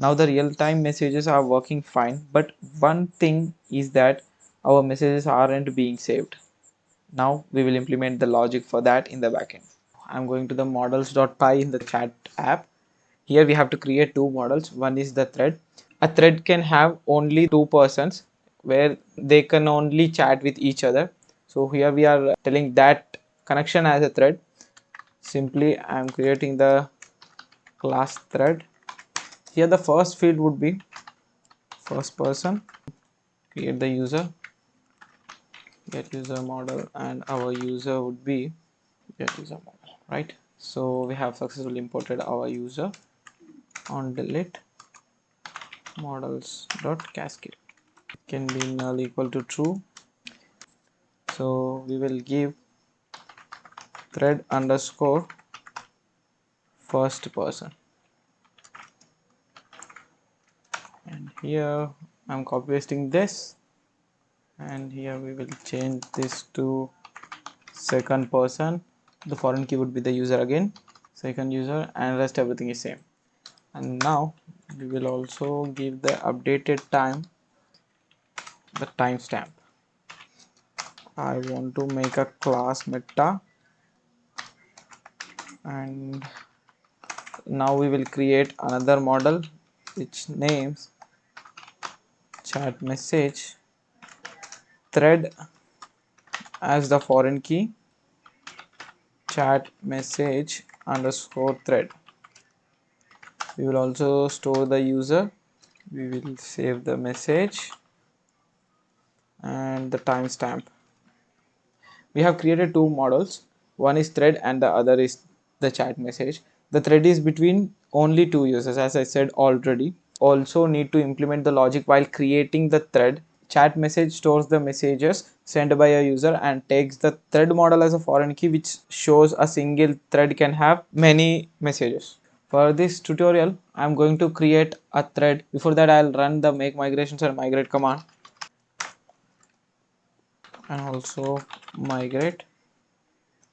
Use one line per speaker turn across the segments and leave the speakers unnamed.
Now the real-time messages are working fine, but one thing is that our messages aren't being saved. Now we will implement the logic for that in the backend. I'm going to the models.py in the chat app. Here we have to create two models. One is the thread. A thread can have only two persons where they can only chat with each other. So here we are telling that connection as a thread. Simply I'm creating the class thread. Here the first field would be first person, create the user, get user model, and our user would be get user model, right? So we have successfully imported our user. On delete models dot cascade can be null equal to true. So we will give thread underscore first person, and here I'm copy pasting this, and here we will change this to second person. The foreign key would be the user again, second user, and rest everything is same. And now we will also give the updated time, the timestamp. I want to make a class meta, and now we will create another model which names chat message thread as the foreign key, chat message underscore thread. We will also store the user, we will save the message and the timestamp. We have created two models, one is thread and the other is the chat message. The thread is between only two users, as I said already. Also need to implement the logic while creating the thread. Chat message stores the messages sent by a user and takes the thread model as a foreign key, which shows a single thread can have many messages. For this tutorial, I'm going to create a thread. Before that, I'll run the make migrations and migrate command, and also migrate.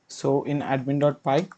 So in admin.py,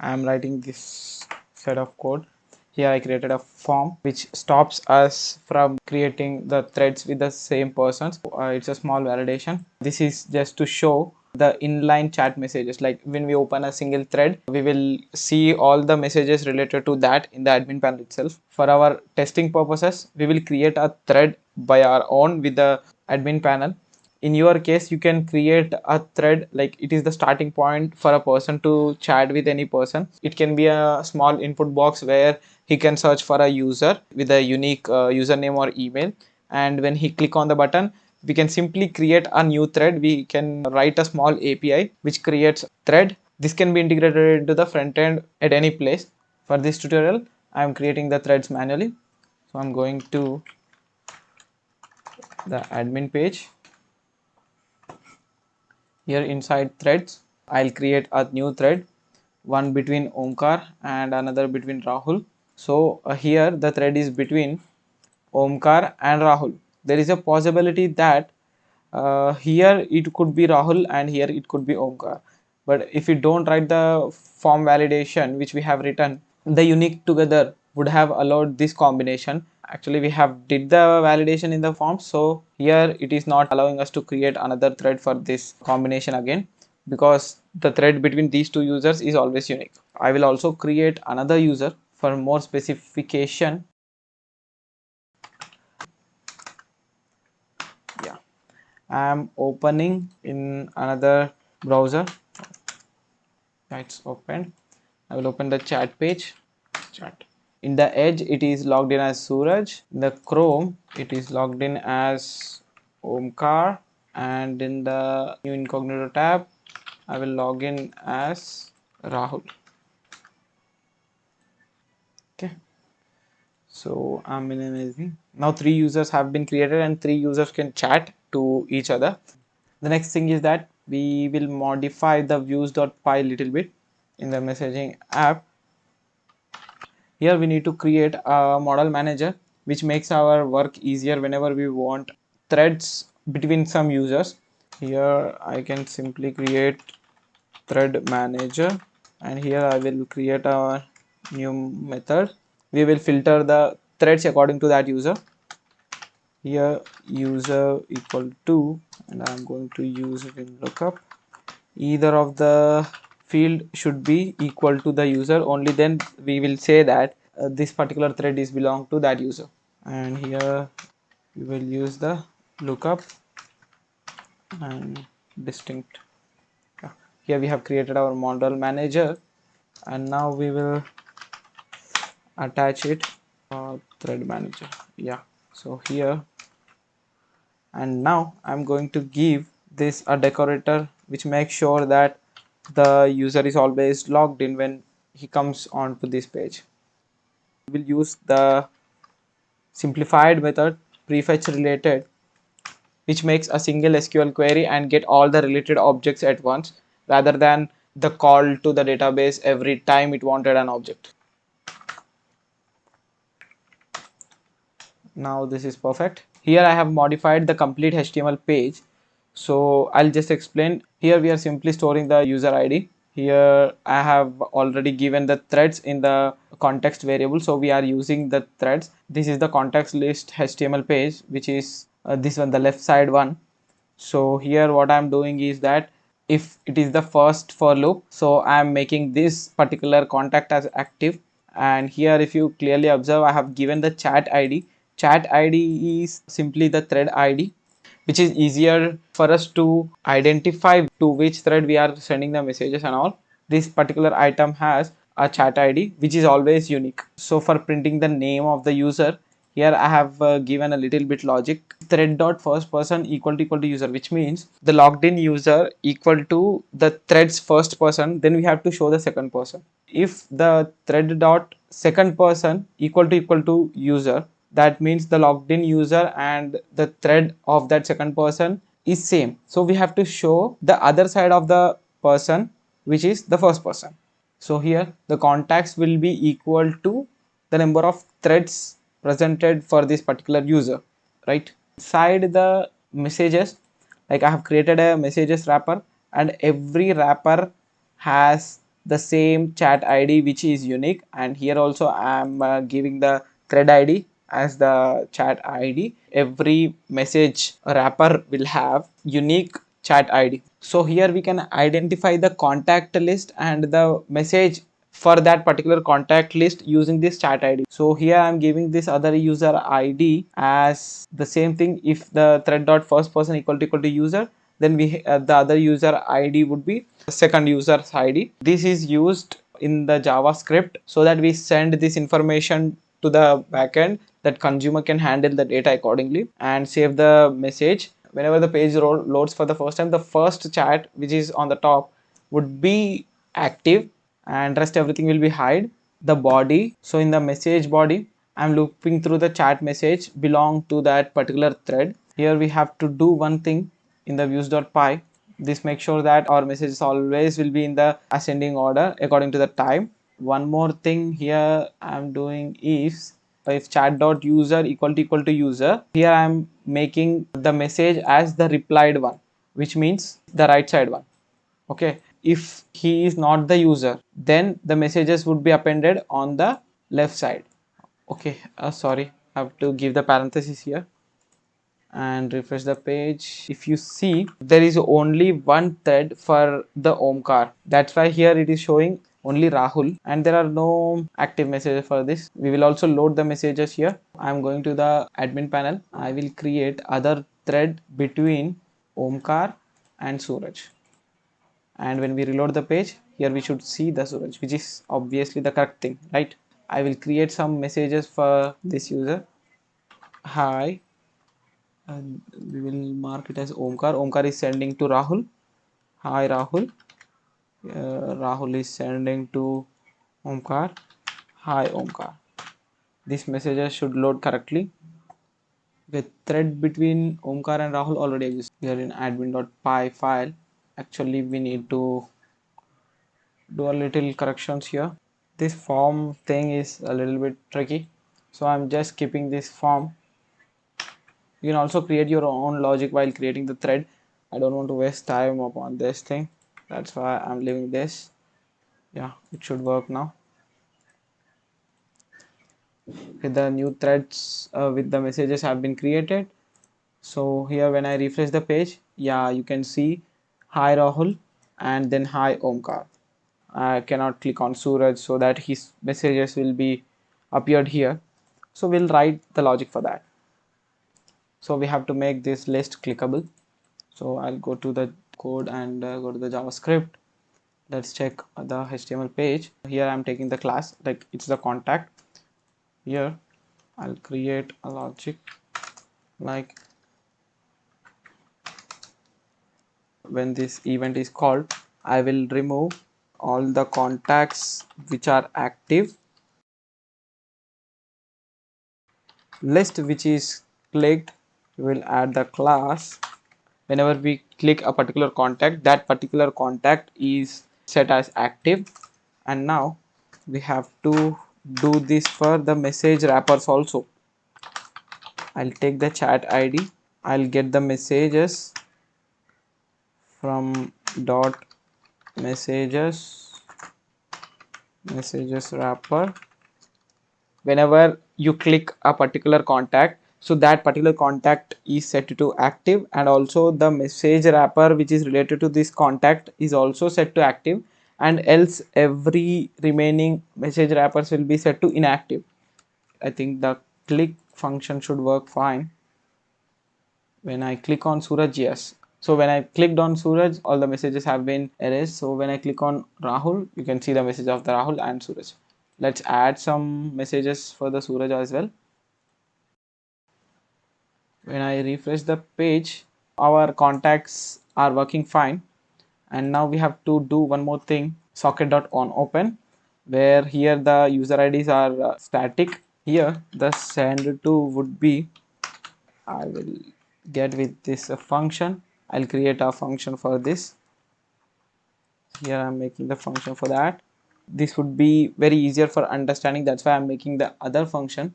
I am writing this set of code. Here I created a form which stops us from creating the threads with the same persons. It's a small validation. This is just to show the inline chat messages. Like when we open a single thread, we will see all the messages related to that in the admin panel itself. For our testing purposes, we will create a thread by our own with the admin panel. In your case, you can create a thread, like it is the starting point for a person to chat with any person. It can be a small input box where he can search for a user with a unique username or email, and when he click on the button, we can simply create a new thread. We can write a small API which creates thread. This can be integrated into the front end at any place. For this tutorial, I am creating the threads manually. So I'm going to the admin page. Here inside threads, I'll create a new thread, one between Omkar and another between Rahul. So here the thread is between Omkar and Rahul. There is a possibility that here it could be Rahul and here it could be Omkar. But if we don't write the form validation which we have written, the unique together would have allowed this combination. Actually, we have did the validation in the form, so here it is not allowing us to create another thread for this combination again, because the thread between these two users is always unique. I will also create another user for more specification. Yeah, I am opening in another browser. It's opened. I will open the chat page. Chat. In the Edge, it is logged in as Suraj. In the Chrome, it is logged in as Omkar. And in the new incognito tab, I will log in as Rahul. Okay. So I'm minimizing. Now 3 users have been created and 3 users can chat to each other. The next thing is that we will modify the views.py little bit in the messaging app. Here we need to create a model manager which makes our work easier whenever we want threads between some users. Here I can simply create thread manager, and here I will create a new method. We will filter the threads according to that user. Here user equal to, and I'm going to use it in lookup. Either of the field should be equal to the user, only then we will say that this particular thread is belong to that user. And here we will use the lookup and distinct. Here we have created our model manager, and now we will attach it thread manager. Yeah, so here, and now I'm going to give this a decorator which makes sure that the user is always logged in when he comes onto this page. We will use the simplified method prefetch related, which makes a single SQL query and get all the related objects at once rather than the call to the database every time it wanted an object. Now this is perfect. Here I have modified the complete HTML page. So I'll just explain. Here we are simply storing the user ID. Here I have already given the threads in the context variable. So we are using the threads. This is the context list HTML page, which is this one, the left side one. So here what I'm doing is that if it is the first for loop, so I'm making this particular contact as active. And here if you clearly observe, I have given the chat ID. Chat ID is simply the thread ID, which is easier for us to identify to which thread we are sending the messages and all. This particular item has a chat ID which is always unique. So for printing the name of the user, here I have given a little bit logic. Thread dot first person equal to user, which means the logged in user equal to the thread's first person, then we have to show the second person. If the thread dot second person equal to user, that means the logged in user and the thread of that second person is same. So we have to show the other side of the person, which is the first person. So here the contacts will be equal to the number of threads presented for this particular user, right? Inside the messages, like I have created a messages wrapper, and every wrapper has the same chat ID which is unique. And here also I am giving the thread ID as the chat ID. Every message wrapper will have unique chat ID. So here we can identify the contact list and the message for that particular contact list using this chat ID. So here I am giving this other user ID as the same thing. If the thread dot first person equal to user, then we the other user ID would be the second user's ID. This is used in the JavaScript so that we send this information to the backend, that consumer can handle the data accordingly and save the message. Whenever the page loads for the first time, the first chat which is on the top would be active and rest everything will be hide. The body, so in the message body, I'm looping through the chat message belong to that particular thread. Here we have to do one thing in the views.py. This makes sure that our messages always will be in the ascending order according to the time. One more thing here I'm doing is, if chat.user equal to user, here I'm making the message as the replied one, which means the right side one. Okay, if he is not the user, then the messages would be appended on the left side. Okay, sorry, I have to give the parenthesis here and refresh the page. If you see, there is only one thread for the Omkar. That's why here it is showing only Rahul, and there are no active messages for this. We will also load the messages here. I am going to the admin panel. I will create other thread between Omkar and Suraj. And when we reload the page, here we should see the Suraj, which is obviously the correct thing, right? I will create some messages for this user. Hi, and we will mark it as Omkar. Omkar is sending to Rahul. Hi Rahul. Rahul is sending to Omkar. Hi Omkar. These messages should load correctly. The thread between Omkar and Rahul already exists. We are in admin.py file. Actually, we need to do a little corrections here. This form thing is a little bit tricky, so I'm just skipping this form. You can also create your own logic while creating the thread. I don't want to waste time upon this thing, that's why I'm leaving this. Yeah, it should work now. with the new threads with the messages have been created. So here when I refresh the page, yeah, you can see hi Rahul and then hi Omkar. I cannot click on Suraj so that his messages will be appeared here. So we'll write the logic for that. So we have to make this list clickable. So I'll go to the code and go to the JavaScript. Let's check the HTML page. Here I'm taking the class, like it's the contact. Here I'll create a logic like when this event is called, I will remove all the contacts which are active. List which is clicked, we will add the class. Whenever we click a particular contact, that particular contact is set as active. And now we have to do this for the message wrappers also. I'll take the chat ID, I'll get the messages from dot messages wrapper. Whenever you click a particular contact, so that particular contact is set to active, and also the message wrapper which is related to this contact is also set to active, and else every remaining message wrappers will be set to inactive. I think the click function should work fine. When I click on Suraj, yes. So when I clicked on Suraj, all the messages have been erased. So when I click on Rahul, you can see the message of the Rahul and Suraj. Let's add some messages for the Suraj as well. When I refresh the page, our contacts are working fine. And now we have to do one more thing, socket.onOpen, where here the user IDs are static. Here the send to would be, I will get with this function. I'll create a function for this. Here I'm making the function for that. This would be very easier for understanding, that's why I'm making the other function.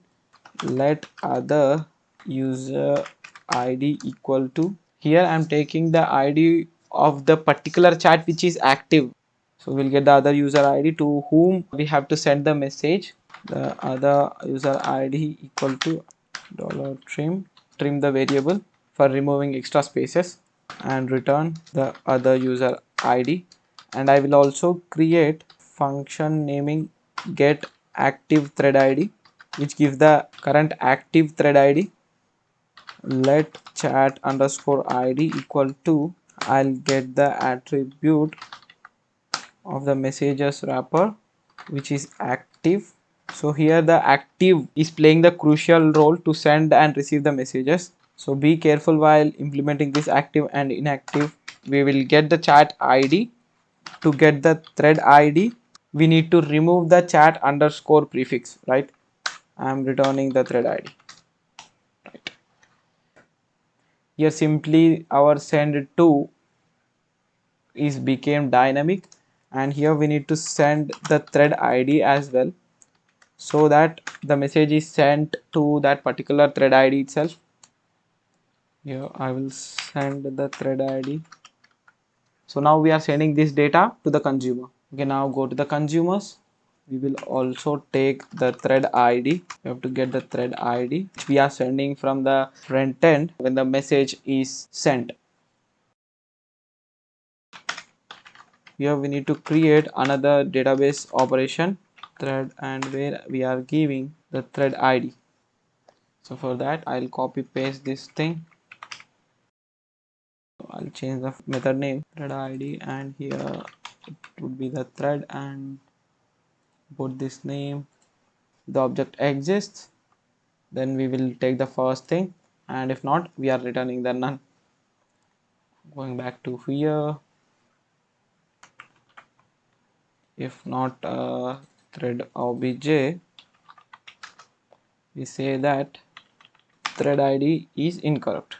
Let other user ID equal to, here I'm taking the ID of the particular chat which is active. So we'll get the other user ID to whom we have to send the message. The other user ID equal to trim the variable for removing extra spaces, and return the other user ID. And I will also create function naming get active thread ID, which gives the current active thread ID. Let chat underscore ID equal to, I'll get the attribute of the messages wrapper which is active. So here the active is playing the crucial role to send and receive the messages. So be careful while implementing this active and inactive. We will get the chat ID. To get the thread ID, we need to remove the chat underscore prefix, right? I am returning the thread ID. Right. Here simply our send to is became dynamic, and here we need to send the thread ID as well, so that the message is sent to that particular thread ID itself. Here I will send the thread ID. So now we are sending this data to the consumer. Okay, now go to the consumers. We will also take the thread ID. We have to get the thread ID which we are sending from the front end when the message is sent. Here we need to create another database operation thread, and where we are giving the thread ID. So for that I'll copy paste this thing. I'll change the method name thread ID, and here it would be the thread, and put this name. The object exists, then we will take the first thing, and if not, we are returning the none. Going back to here, if not thread obj, we say that thread ID is incorrect.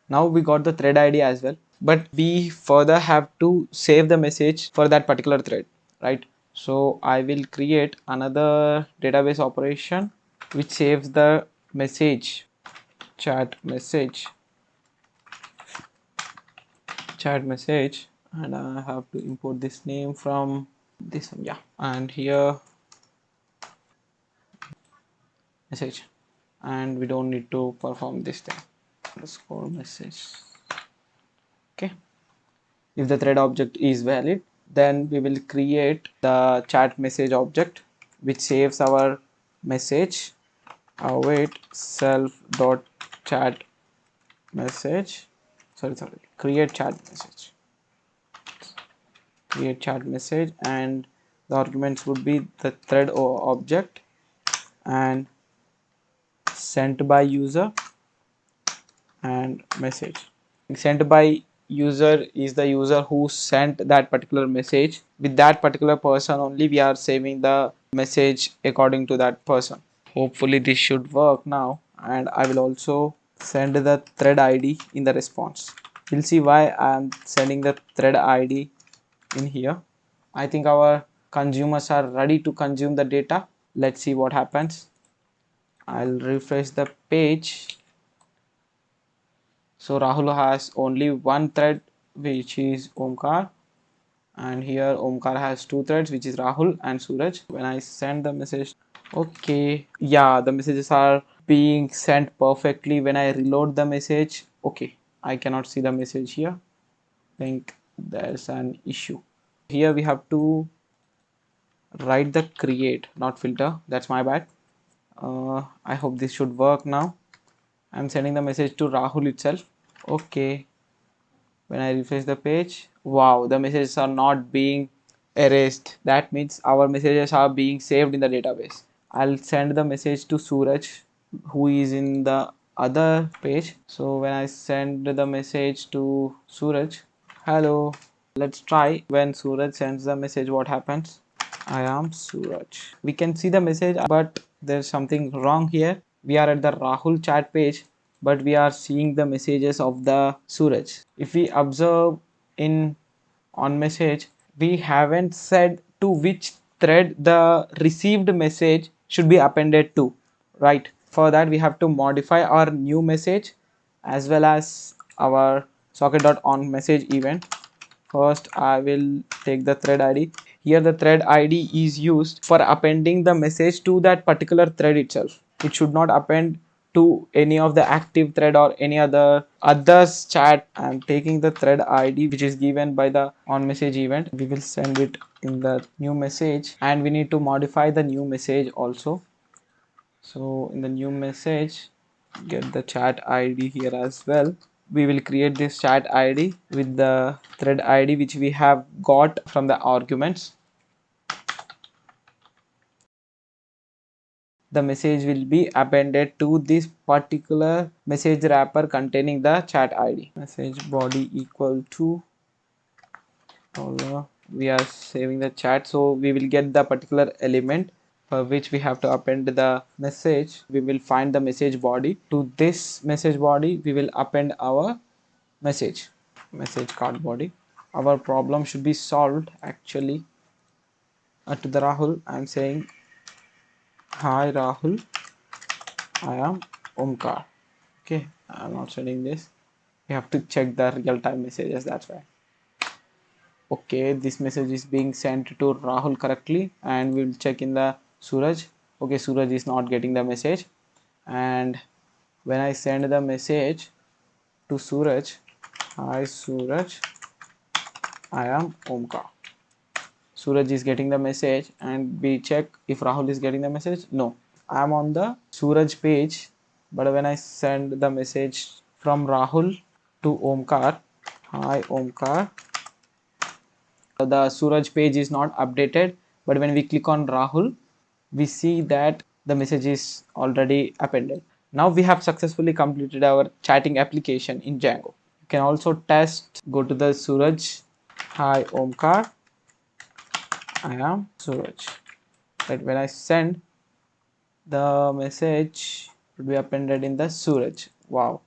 Now we got the thread ID as well, but we further have to save the message for that particular thread, right? So I will create another database operation which saves the message, chat message, and I have to import this name from this one, yeah. And here message, and we don't need to perform this thing. Underscore message. Okay. If the thread object is valid, then we will create the chat message object which saves our message await self dot chat message. Sorry, create chat message, and the arguments would be the thread object and sent by user and message. Sent by user is the user who sent that particular message. With that particular person only, we are saving the message according to that person. Hopefully this should work now, and I will also send the thread ID in the response. We'll see why I'm sending the thread ID in here. I think our consumers are ready to consume the data. Let's see what happens. I'll refresh the page. So Rahul has only one thread, which is Omkar, and here Omkar has two threads, which is Rahul and Suraj. When I send the message, okay, yeah, the messages are being sent perfectly. When I reload the message, okay, I cannot see the message here. I think there's an issue. Here we have to write the create, not filter. That's my bad. I hope this should work now. I'm sending the message to Rahul itself. Okay. When I refresh the page, wow, the messages are not being erased. That means our messages are being saved in the database. I'll send the message to Suraj, who is in the other page. So when I send the message to Suraj, hello, let's try. When Suraj sends the message, what happens? I am Suraj. We can see the message, but there's something wrong here. We are at the Rahul chat page, but we are seeing the messages of the Suraj. If we observe in on message, we haven't said to which thread the received message should be appended to, right? For that, we have to modify our new message as well as our socket.on message event. First, I will take the thread ID. Here the thread ID is used for appending the message to that particular thread itself. It should not append to any of the active thread or any others chat. I'm taking the thread ID which is given by the on message event. We will send it in the new message, and we need to modify the new message also. So in the new message, get the chat ID here as well. We will create this chat ID with the thread ID which we have got from the arguments. The message will be appended to this particular message wrapper containing the chat ID. Message body equal to we are saving the chat, so we will get the particular element for which we have to append the message. We will find the message body. To this message body, we will append our message card body. Our problem should be solved actually. To the Rahul, I am saying, hi Rahul, I am Omkar. Okay, I am not sending this. We have to check the real-time messages, that's why. Okay, this message is being sent to Rahul correctly, and we'll check in the Suraj. Okay, Suraj is not getting the message, and when I send the message to Suraj, hi Suraj, I am Omkar. Suraj is getting the message, and we check if Rahul is getting the message. No, I am on the Suraj page, but when I send the message from Rahul to Omkar, hi Omkar, the Suraj page is not updated, but when we click on Rahul, we see that the message is already appended. Now we have successfully completed our chatting application in Django. You can also test, go to the Suraj, hi Omkar, I am Suraj. Right, when I send, the message will be appended in the Suraj. Wow.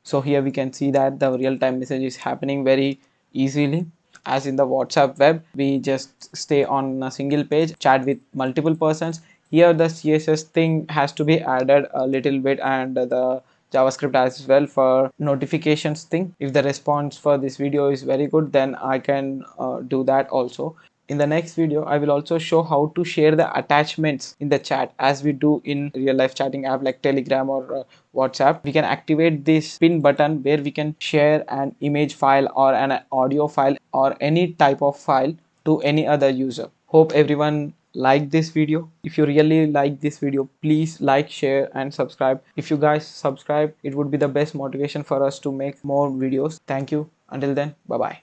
So here we can see that the real-time message is happening very easily. As in the WhatsApp web, we just stay on a single page, chat with multiple persons. Here the CSS thing has to be added a little bit, and the JavaScript as well for notifications thing. If the response for this video is very good, then I can do that also. In the next video, I will also show how to share the attachments in the chat as we do in real life chatting app like Telegram or WhatsApp. We can activate this pin button where we can share an image file or an audio file or any type of file to any other user. Hope everyone like this video. If you really like this video, please like, share and subscribe. If you guys subscribe, it would be the best motivation for us to make more videos. Thank you. Until then, bye bye.